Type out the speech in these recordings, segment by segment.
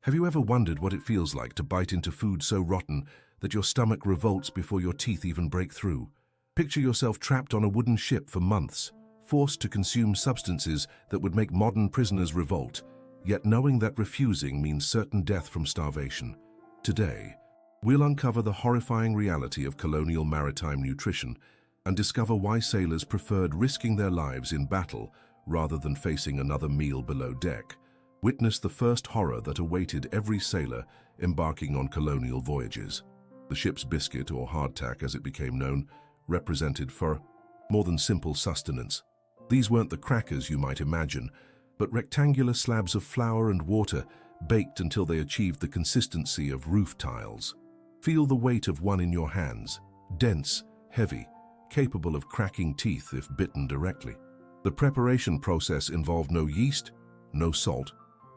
Have you ever wondered what it feels like to bite into food so rotten that your stomach revolts before your teeth even break through? Picture yourself trapped on a wooden ship for months, forced to consume substances that would make modern prisoners revolt, yet knowing that refusing means certain death from starvation. Today, we'll uncover the horrifying reality of colonial maritime nutrition and discover why sailors preferred risking their lives in battle rather than facing another meal below deck. Witness the first horror that awaited every sailor embarking on colonial voyages. The ship's biscuit, or hardtack as it became known, represented for more than simple sustenance. These weren't the crackers you might imagine, but rectangular slabs of flour and water baked until they achieved the consistency of roof tiles. Feel the weight of one in your hands, dense, heavy, capable of cracking teeth if bitten directly. The preparation process involved no yeast, no salt,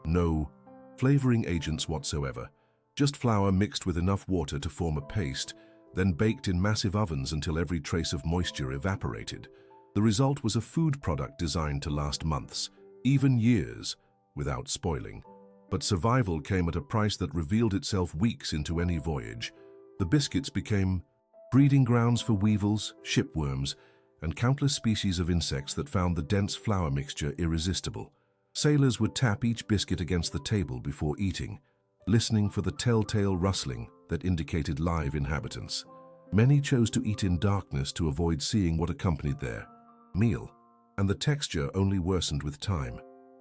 no flavoring agents whatsoever, just flour mixed with enough water to form a paste, then baked in massive ovens until every trace of moisture evaporated. The result was a food product designed to last months, even years, without spoiling. But survival came at a price that revealed itself weeks into any voyage. The biscuits became breeding grounds for weevils, shipworms, and countless species of insects that found the dense flour mixture irresistible. Sailors would tap each biscuit against the table before eating, listening for the telltale rustling that indicated live inhabitants. Many chose to eat in darkness to avoid seeing what accompanied their meal, and the texture only worsened with time.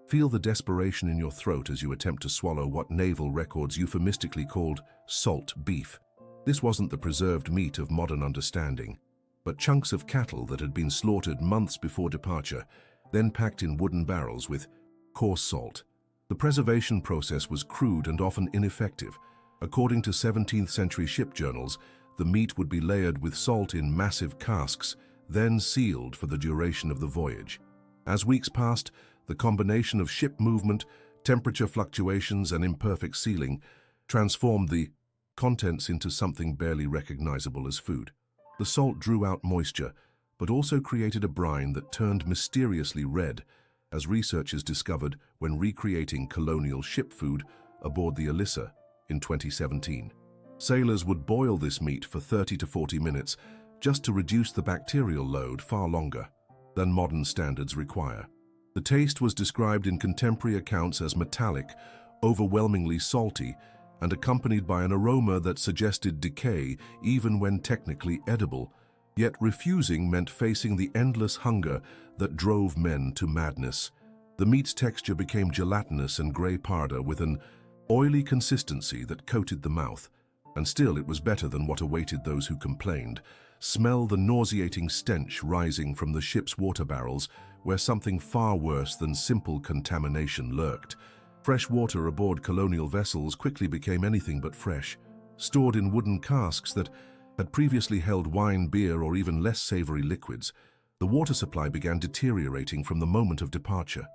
Feel the desperation in your throat as you attempt to swallow what naval records euphemistically called salt beef. This wasn't the preserved meat of modern understanding, but chunks of cattle that had been slaughtered months before departure, then packed in wooden barrels with coarse salt. The preservation process was crude and often ineffective. According to 17th century ship journals, the meat would be layered with salt in massive casks, then sealed for the duration of the voyage. As weeks passed, the combination of ship movement, temperature fluctuations, and imperfect sealing transformed the contents into something barely recognizable as food. The salt drew out moisture, but also created a brine that turned mysteriously red, as researchers discovered when recreating colonial ship food aboard the Alyssa in 2017. Sailors would boil this meat for 30 to 40 minutes just to reduce the bacterial load far longer than modern standards require. The taste was described in contemporary accounts as metallic, overwhelmingly salty, and accompanied by an aroma that suggested decay even when technically edible. Yet refusing meant facing the endless hunger that drove men to madness. The meat's texture became gelatinous and grey powder with an oily consistency that coated the mouth. And still it was better than what awaited those who complained. Smell the nauseating stench rising from the ship's water barrels, where something far worse than simple contamination lurked. Fresh water aboard colonial vessels quickly became anything but fresh, stored in wooden casks that had previously held wine, beer, or even less savory liquids. The water supply began deteriorating from the moment of departure.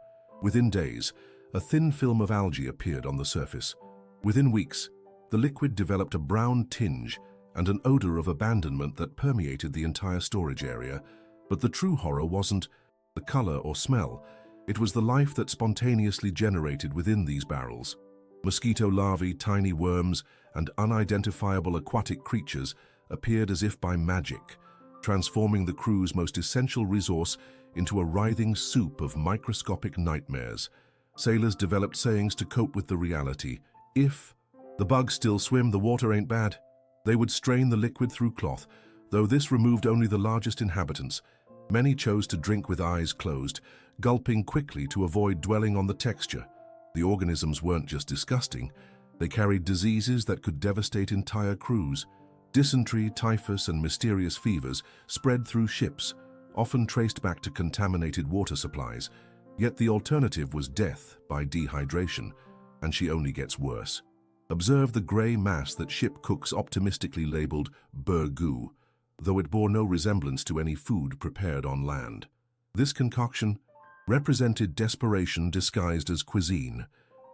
Within days, a thin film of algae appeared on the surface. Within weeks, the liquid developed a brown tinge and an odor of abandonment that permeated the entire storage area. But the true horror wasn't the color or smell. It was the life that spontaneously generated within these barrels. Mosquito larvae, tiny worms, and unidentifiable aquatic creatures appeared as if by magic, transforming the crew's most essential resource into a writhing soup of microscopic nightmares. Sailors developed sayings to cope with the reality. If the bugs still swim, the water ain't bad. They would strain the liquid through cloth, though this removed only the largest inhabitants. Many chose to drink with eyes closed, gulping quickly to avoid dwelling on the texture. The organisms weren't just disgusting, they carried diseases that could devastate entire crews. Dysentery, typhus, and mysterious fevers spread through ships, often traced back to contaminated water supplies. Yet the alternative was death by dehydration, and she only gets worse. Observe the grey mass that ship cooks optimistically labeled burgoo, though it bore no resemblance to any food prepared on land. This concoction represented desperation disguised as cuisine,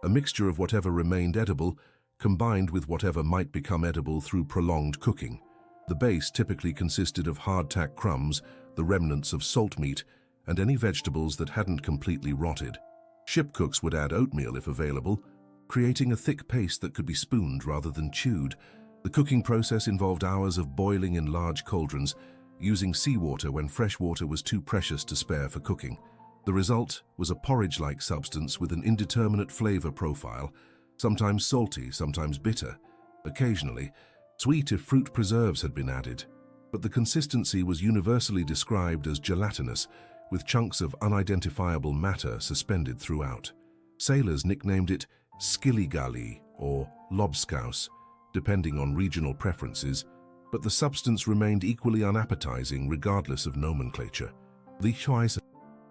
a mixture of whatever remained edible combined with whatever might become edible through prolonged cooking. The base typically consisted of hardtack crumbs, the remnants of salt meat, and any vegetables that hadn't completely rotted. Ship cooks would add oatmeal if available, creating a thick paste that could be spooned rather than chewed. The cooking process involved hours of boiling in large cauldrons, using seawater when fresh water was too precious to spare for cooking. The result was a porridge-like substance with an indeterminate flavor profile, sometimes salty, sometimes bitter, occasionally sweet if fruit preserves had been added. But the consistency was universally described as gelatinous, with chunks of unidentifiable matter suspended throughout. Sailors nicknamed it skilligalee or lobscouse, depending on regional preferences, but the substance remained equally unappetizing regardless of nomenclature. The choice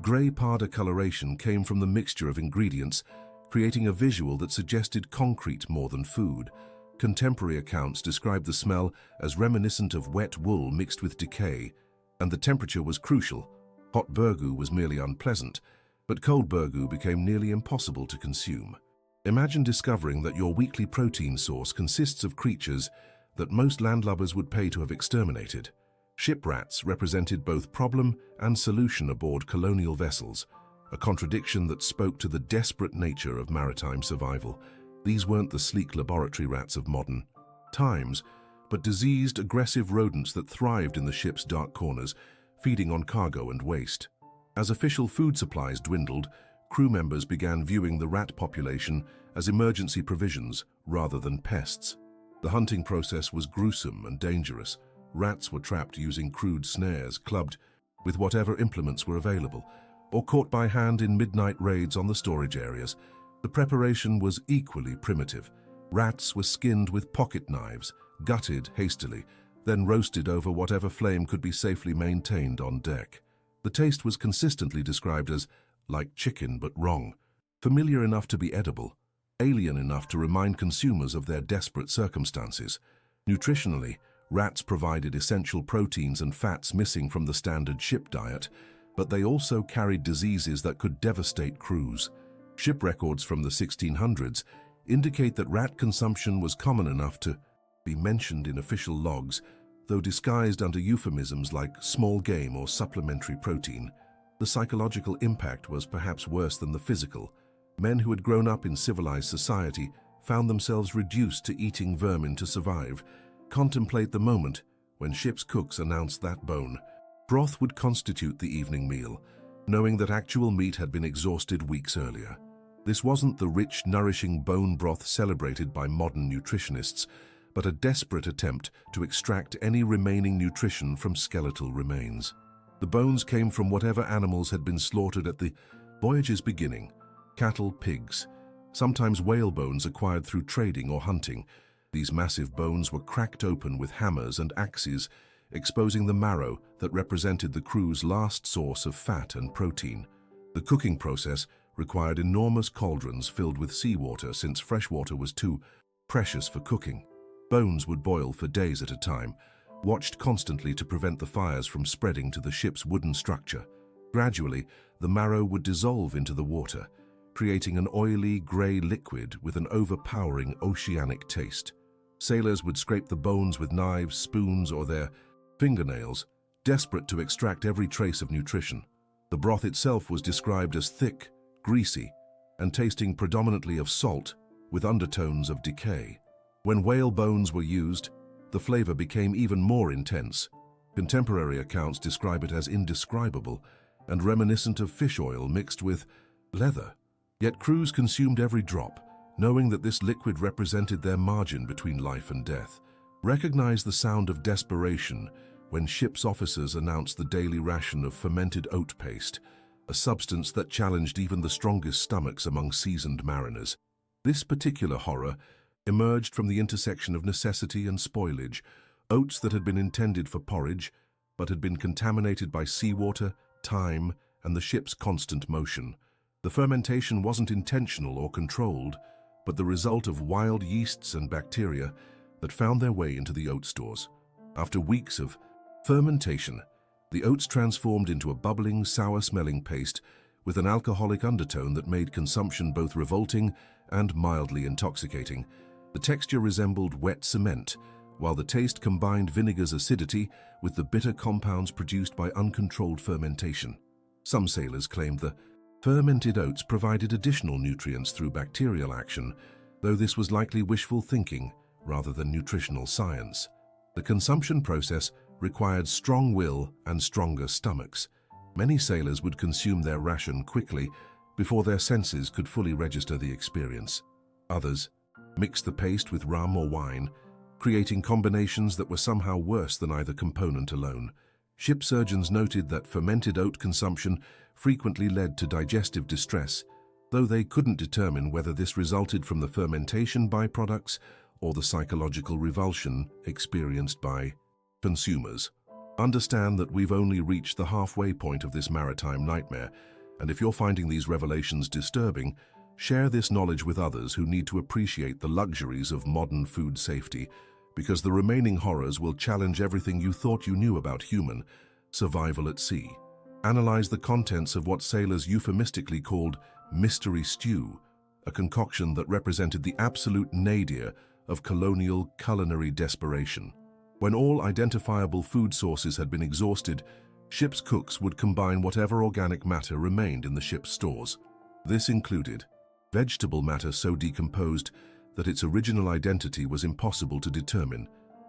grey-powder coloration came from the mixture of ingredients, creating a visual that suggested concrete more than food. Contemporary accounts describe the smell as reminiscent of wet wool mixed with decay, and the temperature was crucial. Hot burgoo was merely unpleasant, but cold burgoo became nearly impossible to consume. Imagine discovering that your weekly protein source consists of creatures that most landlubbers would pay to have exterminated. Ship rats represented both problem and solution aboard colonial vessels, a contradiction that spoke to the desperate nature of maritime survival. These weren't the sleek laboratory rats of modern times, but diseased, aggressive rodents that thrived in the ship's dark corners, feeding on cargo and waste. As official food supplies dwindled, crew members began viewing the rat population as emergency provisions rather than pests. The hunting process was gruesome and dangerous. Rats were trapped using crude snares, clubbed with whatever implements were available, or caught by hand in midnight raids on the storage areas. The preparation was equally primitive. Rats were skinned with pocket knives, gutted hastily, then roasted over whatever flame could be safely maintained on deck. The taste was consistently described as like chicken but wrong, familiar enough to be edible, alien enough to remind consumers of their desperate circumstances. Nutritionally, rats provided essential proteins and fats missing from the standard ship diet, but they also carried diseases that could devastate crews. Ship records from the 1600s indicate that rat consumption was common enough to be mentioned in official logs, though disguised under euphemisms like small game or supplementary protein. The psychological impact was perhaps worse than the physical. Men who had grown up in civilized society found themselves reduced to eating vermin to survive. Contemplate the moment when ship's cooks announced that bone. Broth would constitute the evening meal, knowing that actual meat had been exhausted weeks earlier. This wasn't the rich, nourishing bone broth celebrated by modern nutritionists, but a desperate attempt to extract any remaining nutrition from skeletal remains. The bones came from whatever animals had been slaughtered at the voyage's beginning: cattle, pigs, sometimes whale bones acquired through trading or hunting. These massive bones were cracked open with hammers and axes, exposing the marrow that represented the crew's last source of fat and protein. The cooking process required enormous cauldrons filled with seawater since fresh water was too precious for cooking. Bones would boil for days at a time, watched constantly to prevent the fires from spreading to the ship's wooden structure. Gradually, the marrow would dissolve into the water, creating an oily, grey liquid with an overpowering oceanic taste. Sailors would scrape the bones with knives, spoons, or their fingernails, desperate to extract every trace of nutrition. The broth itself was described as thick, greasy, and tasting predominantly of salt, with undertones of decay. When whale bones were used, the flavor became even more intense. Contemporary accounts describe it as indescribable and reminiscent of fish oil mixed with leather. Yet crews consumed every drop, knowing that this liquid represented their margin between life and death. Recognize the sound of desperation when ship's officers announced the daily ration of fermented oat paste, a substance that challenged even the strongest stomachs among seasoned mariners. This particular horror emerged from the intersection of necessity and spoilage. Oats that had been intended for porridge, but had been contaminated by seawater, time, and the ship's constant motion. The fermentation wasn't intentional or controlled, but the result of wild yeasts and bacteria that found their way into the oat stores. After weeks of fermentation, the oats transformed into a bubbling, sour-smelling paste with an alcoholic undertone that made consumption both revolting and mildly intoxicating. The texture resembled wet cement, while the taste combined vinegar's acidity with the bitter compounds produced by uncontrolled fermentation. Some sailors claimed the fermented oats provided additional nutrients through bacterial action, though this was likely wishful thinking rather than nutritional science. The consumption process required strong will and stronger stomachs. Many sailors would consume their ration quickly before their senses could fully register the experience. Others mixed the paste with rum or wine, creating combinations that were somehow worse than either component alone. Ship surgeons noted that fermented oat consumption frequently led to digestive distress, though they couldn't determine whether this resulted from the fermentation byproducts or the psychological revulsion experienced by consumers. Understand that we've only reached the halfway point of this maritime nightmare, and if you're finding these revelations disturbing, share this knowledge with others who need to appreciate the luxuries of modern food safety, because the remaining horrors will challenge everything you thought you knew about human survival at sea. Analyze the contents of what sailors euphemistically called mystery stew, a concoction that represented the absolute nadir of colonial culinary desperation. When all identifiable food sources had been exhausted, ship's cooks would combine whatever organic matter remained in the ship's stores. This included vegetable matter so decomposed that its original identity was impossible to determine,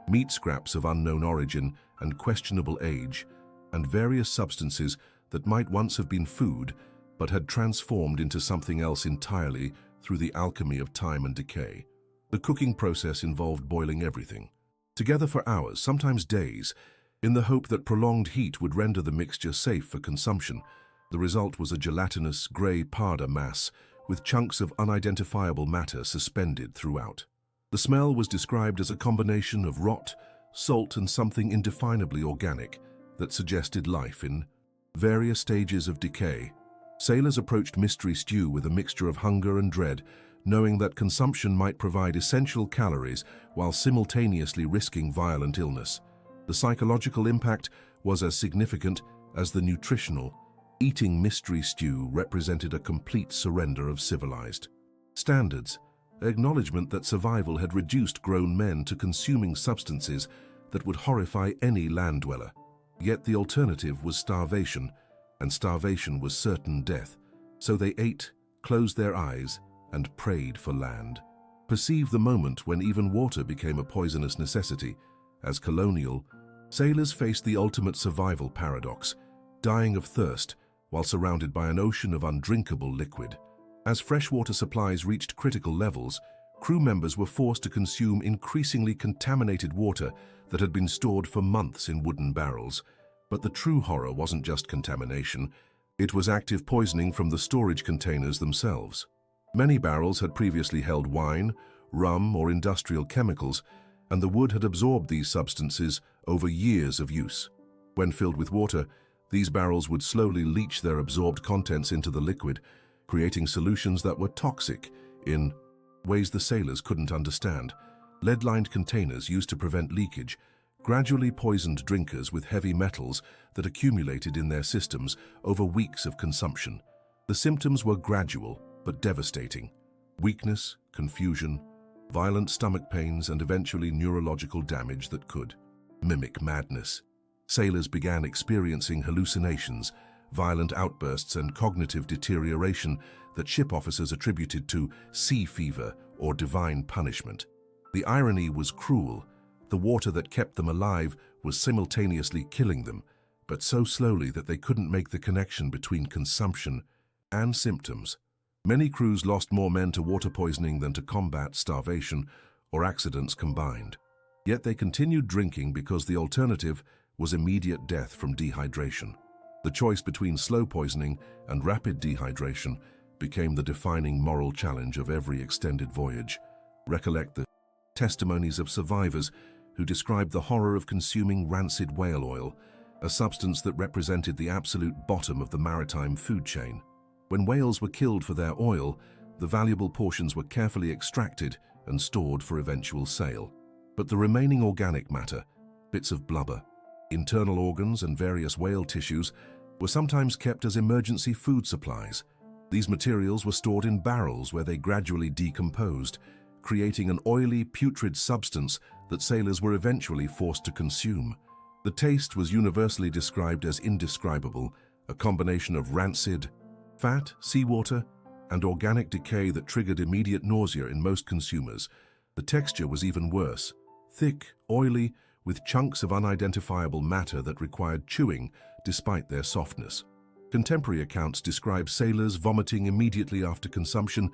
meat scraps of unknown origin and questionable age, and various substances that might once have been food but had transformed into something else entirely through the alchemy of time and decay. The cooking process involved boiling everything, together for hours, sometimes days, in the hope that prolonged heat would render the mixture safe for consumption. The result was a gelatinous, grey powder mass with chunks of unidentifiable matter suspended throughout. The smell was described as a combination of rot, salt, and something indefinably organic that suggested life in various stages of decay. Sailors approached mystery stew with a mixture of hunger and dread, knowing that consumption might provide essential calories while simultaneously risking violent illness. The psychological impact was as significant as the nutritional. Eating mystery stew represented a complete surrender of civilized standards, acknowledgement that survival had reduced grown men to consuming substances that would horrify any land dweller. Yet the alternative was starvation, and starvation was certain death. So they ate, closed their eyes, and prayed for land. Perceive the moment when even water became a poisonous necessity. As Colonial, sailors faced the ultimate survival paradox, dying of thirst while surrounded by an ocean of undrinkable liquid. As freshwater supplies reached critical levels, crew members were forced to consume increasingly contaminated water that had been stored for months in wooden barrels. But the true horror wasn't just contamination, it was active poisoning from the storage containers themselves. Many barrels had previously held wine, rum, or industrial chemicals, and the wood had absorbed these substances over years of use. When filled with water, these barrels would slowly leach their absorbed contents into the liquid, creating solutions that were toxic in ways the sailors couldn't understand. Lead-lined containers used to prevent leakage gradually poisoned drinkers with heavy metals that accumulated in their systems over weeks of consumption. The symptoms were gradual but devastating: weakness, confusion, violent stomach pains, and eventually neurological damage that could mimic madness. Sailors began experiencing hallucinations, violent outbursts, and cognitive deterioration that ship officers attributed to sea fever or divine punishment. The irony was cruel. The water that kept them alive was simultaneously killing them, but so slowly that they couldn't make the connection between consumption and symptoms. Many crews lost more men to water poisoning than to combat starvation or accidents combined. Yet they continued drinking because the alternative was immediate death from dehydration. The choice between slow poisoning and rapid dehydration became the defining moral challenge of every extended voyage. Recollect the testimonies of survivors who described the horror of consuming rancid whale oil, a substance that represented the absolute bottom of the maritime food chain. When whales were killed for their oil, the valuable portions were carefully extracted and stored for eventual sale. But the remaining organic matter, bits of blubber, internal organs, and various whale tissues, were sometimes kept as emergency food supplies. These materials were stored in barrels where they gradually decomposed, creating an oily, putrid substance that sailors were eventually forced to consume. The taste was universally described as indescribable, a combination of rancid fat, seawater, and organic decay that triggered immediate nausea in most consumers. The texture was even worse, thick, oily, with chunks of unidentifiable matter that required chewing despite their softness. Contemporary accounts describe sailors vomiting immediately after consumption,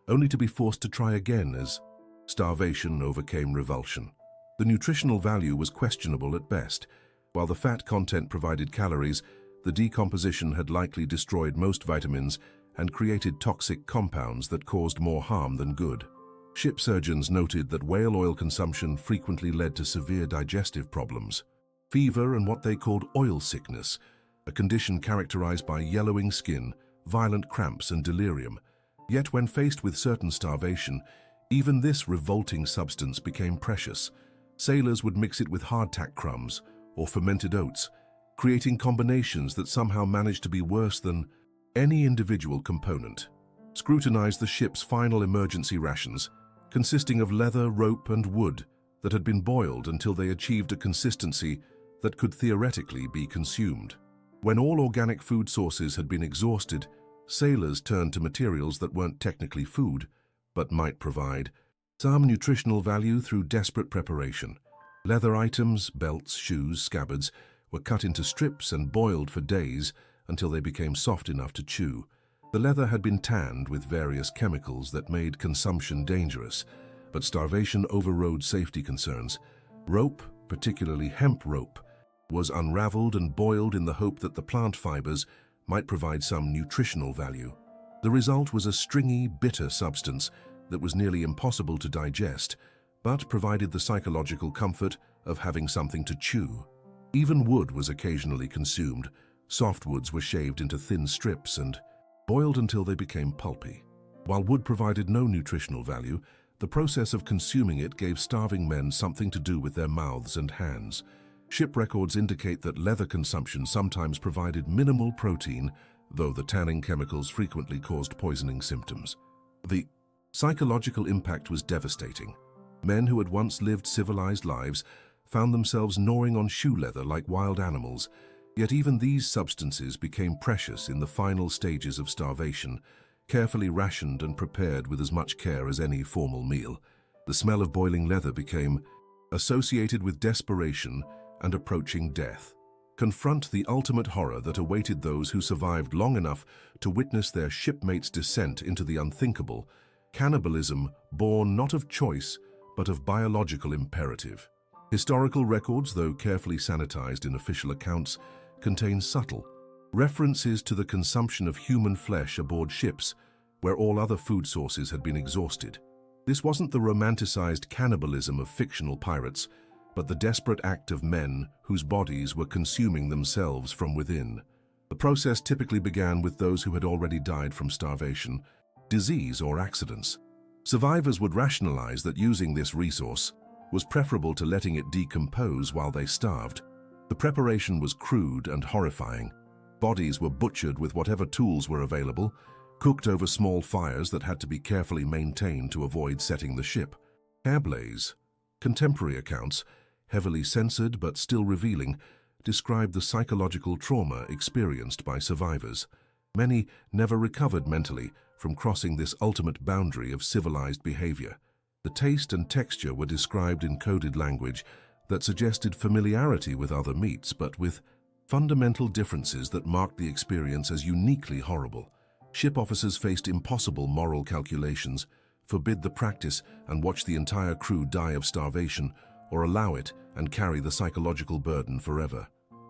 only to be forced to try again as starvation overcame revulsion. The nutritional value was questionable at best. While the fat content provided calories, the decomposition had likely destroyed most vitamins and created toxic compounds that caused more harm than good. Ship surgeons noted that whale oil consumption frequently led to severe digestive problems, fever and what they called oil sickness, a condition characterized by yellowing skin, violent cramps and delirium. Yet when faced with certain starvation, even this revolting substance became precious. Sailors would mix it with hardtack crumbs or fermented oats, creating combinations that somehow managed to be worse than any individual component. Scrutinize the ship's final emergency rations, consisting of leather, rope, and wood that had been boiled until they achieved a consistency that could theoretically be consumed. When all organic food sources had been exhausted, sailors turned to materials that weren't technically food, but might provide some nutritional value through desperate preparation. Leather items, belts, shoes, scabbards, were cut into strips and boiled for days until they became soft enough to chew. The leather had been tanned with various chemicals that made consumption dangerous, but starvation overrode safety concerns. Rope, particularly hemp rope, was unraveled and boiled in the hope that the plant fibers might provide some nutritional value. The result was a stringy, bitter substance that was nearly impossible to digest, but provided the psychological comfort of having something to chew. Even wood was occasionally consumed. Softwoods were shaved into thin strips and boiled until they became pulpy. While wood provided no nutritional value, the process of consuming it gave starving men something to do with their mouths and hands. Ship records indicate that leather consumption sometimes provided minimal protein, though the tanning chemicals frequently caused poisoning symptoms. The psychological impact was devastating. Men who had once lived civilized lives found themselves gnawing on shoe leather like wild animals. Yet even these substances became precious in the final stages of starvation, carefully rationed and prepared with as much care as any formal meal. The smell of boiling leather became associated with desperation and approaching death. Confront the ultimate horror that awaited those who survived long enough to witness their shipmates' descent into the unthinkable, cannibalism born not of choice, but of biological imperative. Historical records, though carefully sanitized in official accounts, contain subtle references to the consumption of human flesh aboard ships where all other food sources had been exhausted. This wasn't the romanticized cannibalism of fictional pirates, but the desperate act of men whose bodies were consuming themselves from within. The process typically began with those who had already died from starvation, disease, or accidents. Survivors would rationalize that using this resource was preferable to letting it decompose while they starved. The preparation was crude and horrifying. Bodies were butchered with whatever tools were available, cooked over small fires that had to be carefully maintained to avoid setting the ship ablaze. Contemporary accounts, heavily censored but still revealing, describe the psychological trauma experienced by survivors. Many never recovered mentally from crossing this ultimate boundary of civilized behavior. The taste and texture were described in coded language that suggested familiarity with other meats, but with fundamental differences that marked the experience as uniquely horrible. Ship officers faced impossible moral calculations: forbid the practice and watch the entire crew die of starvation, or allow it and carry the psychological burden forever.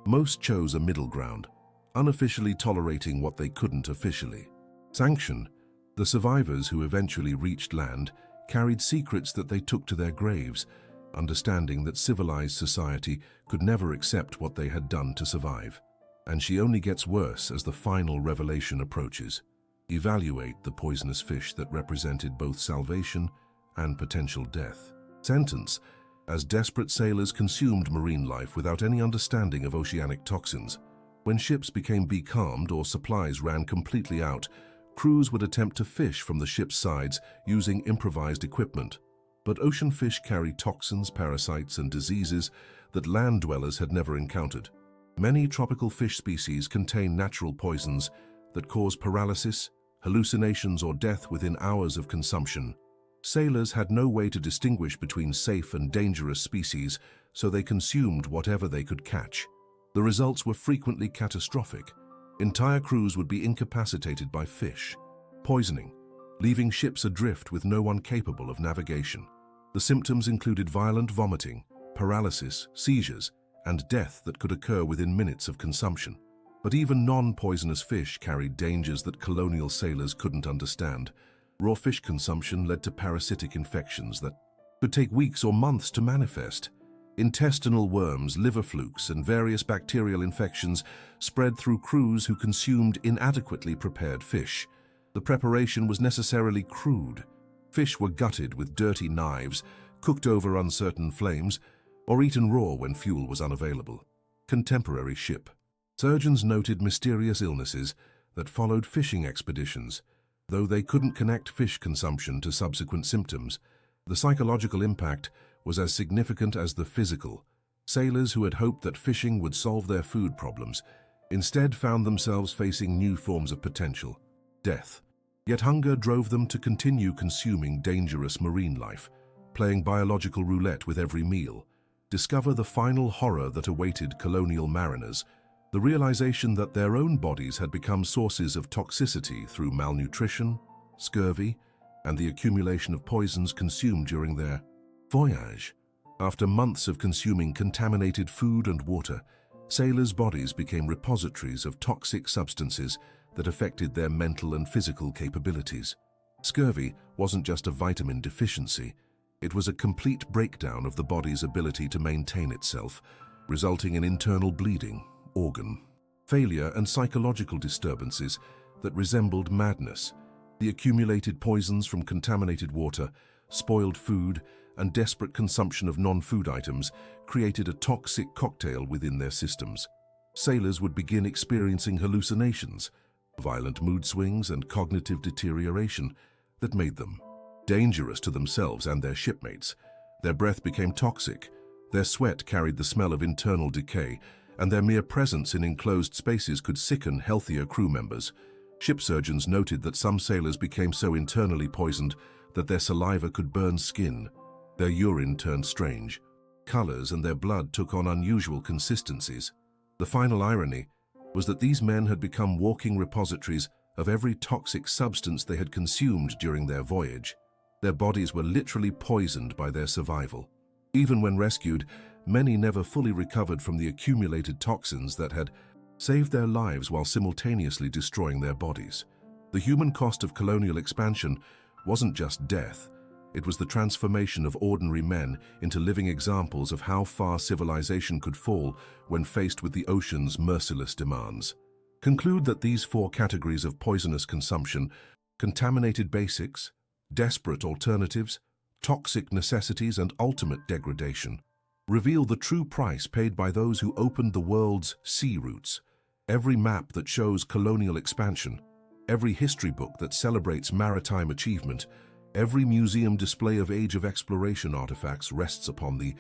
Most chose a middle ground, unofficially tolerating what they couldn't officially sanction. The survivors who eventually reached land carried secrets that they took to their graves, understanding that civilized society could never accept what they had done to survive. And she only gets worse as the final revelation approaches. Evaluate the poisonous fish that represented both salvation and potential death. Sentence: as desperate sailors consumed marine life without any understanding of oceanic toxins. When ships became becalmed or supplies ran completely out, crews would attempt to fish from the ship's sides using improvised equipment. But ocean fish carry toxins, parasites, and diseases that land dwellers had never encountered. Many tropical fish species contain natural poisons that cause paralysis, hallucinations, or death within hours of consumption. Sailors had no way to distinguish between safe and dangerous species, so they consumed whatever they could catch. The results were frequently catastrophic. Entire crews would be incapacitated by fish, poisoning, leaving ships adrift with no one capable of navigation. The symptoms included violent vomiting, paralysis, seizures, and death that could occur within minutes of consumption. But even non-poisonous fish carried dangers that colonial sailors couldn't understand. Raw fish consumption led to parasitic infections that could take weeks or months to manifest. Intestinal worms, liver flukes, and various bacterial infections spread through crews who consumed inadequately prepared fish. The preparation was necessarily crude. Fish were gutted with dirty knives, cooked over uncertain flames, or eaten raw when fuel was unavailable. Contemporary ship. Surgeons noted mysterious illnesses that followed fishing expeditions. Though they couldn't connect fish consumption to subsequent symptoms, the psychological impact was as significant as the physical. Sailors who had hoped that fishing would solve their food problems instead found themselves facing new forms of potential death. Yet hunger drove them to continue consuming dangerous marine life, playing biological roulette with every meal. Discover the final horror that awaited colonial mariners: the realization that their own bodies had become sources of toxicity through malnutrition, scurvy, and the accumulation of poisons consumed during their voyage. After months of consuming contaminated food and water, sailors' bodies became repositories of toxic substances that affected their mental and physical capabilities. Scurvy wasn't just a vitamin deficiency, it was a complete breakdown of the body's ability to maintain itself, resulting in internal bleeding, organ failure, and psychological disturbances that resembled madness. The accumulated poisons from contaminated water, spoiled food, and desperate consumption of non-food items created a toxic cocktail within their systems. Sailors would begin experiencing hallucinations, violent mood swings, and cognitive deterioration that made them dangerous to themselves and their shipmates. Their breath became toxic, their sweat carried the smell of internal decay, and their mere presence in enclosed spaces could sicken healthier crew members. Ship surgeons noted that some sailors became so internally poisoned that their saliva could burn skin, their urine turned strange colors, and their blood took on unusual consistencies. The final irony was that these men had become walking repositories of every toxic substance they had consumed during their voyage. Their bodies were literally poisoned by their survival. Even when rescued, many never fully recovered from the accumulated toxins that had saved their lives while simultaneously destroying their bodies. The human cost of colonial expansion wasn't just death, it was the transformation of ordinary men into living examples of how far civilization could fall when faced with the ocean's merciless demands. Conclude that these four categories of poisonous consumption: contaminated basics, desperate alternatives, toxic necessities, and ultimate degradation, reveal the true price paid by those who opened the world's sea routes. Every map that shows colonial expansion, every history book that celebrates maritime achievement, every museum display of age of exploration artifacts rests upon the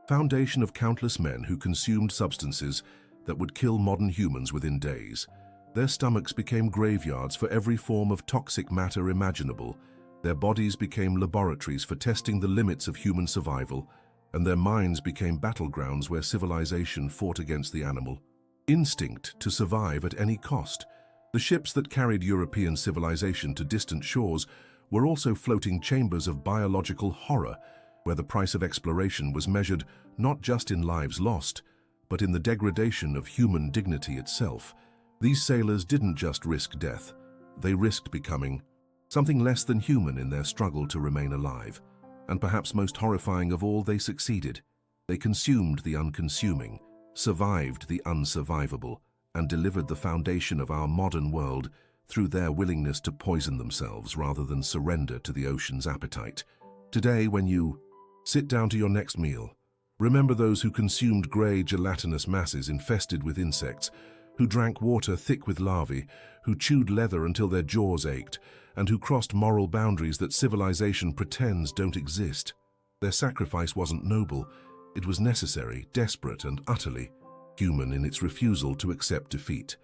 foundation of countless men who consumed substances that would kill modern humans within days. Their stomachs became graveyards for every form of toxic matter imaginable. Their bodies became laboratories for testing the limits of human survival, and their minds became battlegrounds where civilization fought against the animal instinct to survive at any cost. The ships that carried European civilization to distant shores were also floating chambers of biological horror, where the price of exploration was measured not just in lives lost, but in the degradation of human dignity itself. These sailors didn't just risk death, they risked becoming something less than human in their struggle to remain alive. And perhaps most horrifying of all, they succeeded. They consumed the unconsuming, survived the unsurvivable, and delivered the foundation of our modern world through their willingness to poison themselves rather than surrender to the ocean's appetite. Today, when you sit down to your next meal, remember those who consumed gray, gelatinous masses infested with insects, who drank water thick with larvae, who chewed leather until their jaws ached, and who crossed moral boundaries that civilization pretends don't exist. Their sacrifice wasn't noble, it was necessary, desperate, and utterly human in its refusal to accept defeat.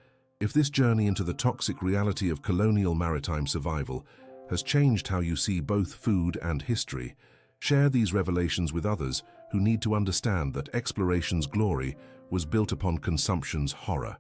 If this journey into the toxic reality of colonial maritime survival has changed how you see both food and history, share these revelations with others who need to understand that exploration's glory was built upon consumption's horror.